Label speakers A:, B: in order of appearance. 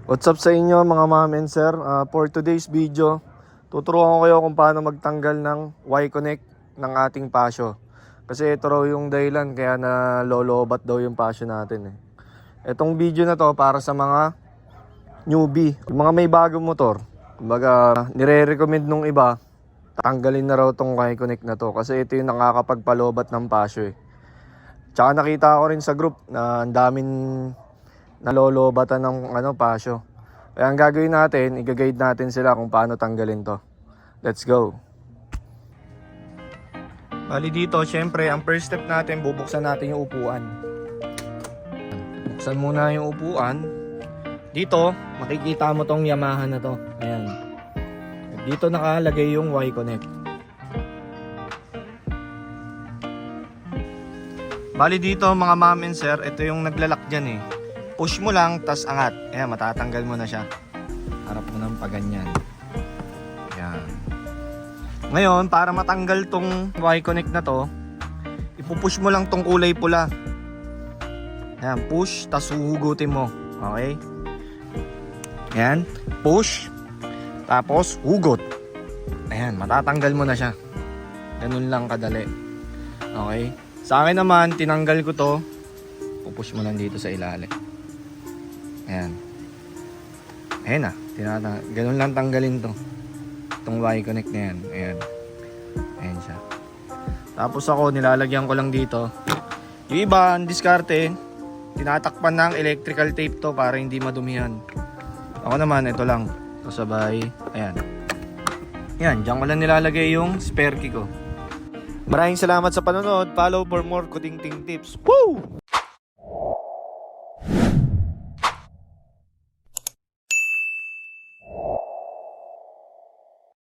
A: What's up sa inyo mga ma'am and sir? For today's video, tuturuan ko kayo kung paano magtanggal ng Y-connect ng ating pasyo. Kasi ito raw yung dahilan kaya na lolobat daw yung pasyo natin eh. Itong video na to para sa mga newbie, mga may bagong motor. Kumbaga, nire-recommend nung iba, tanggalin na raw tong Y-connect na to kasi ito yung nakakapagpalobat ng pasyo eh. Tsaka nakita ko rin sa group na ang daming nalolobatan ng pasyo. Kaya ang gagawin natin, i-guide natin sila kung paano tanggalin to. Let's go. Bali dito, syempre, ang first step natin, bubuksan natin yung upuan. Buksan muna yung upuan. Dito, makikita mo tong Yamaha na to. Ayan. Dito nakalagay yung Y-connect. Bali dito mga ma'am and sir, ito yung naglalak dyan eh. Push mo lang, tas angat. Ayan, matatanggal mo na siya. Harap mo ng paganyan. Ayan. Ngayon, para matanggal tong Y-connect na to, ipupush mo lang tong kulay pula. Ayan, push, tas huhugutin mo. Okay? Ayan, push, tapos hugot. Ayan, matatanggal mo na siya. Ganun lang kadali. Okay? Sa akin naman, tinanggal ko to. Pupush mo lang dito sa ilalim. Ayan. Ayan na. Ganun lang tanggalin to. Itong Y-connect na yan. Ayan. Ayan siya. Tapos ako, nilalagyan ko lang dito. Yung iba, ang diskarte, tinatakpan ng electrical tape to para hindi madumihan. Ako naman, ito lang. Kasabay. Ayan. Ayan, dyan ko lang nilalagay yung spare key ko. Maraming salamat sa panonood. Follow for more kuting-ting tips. Woo!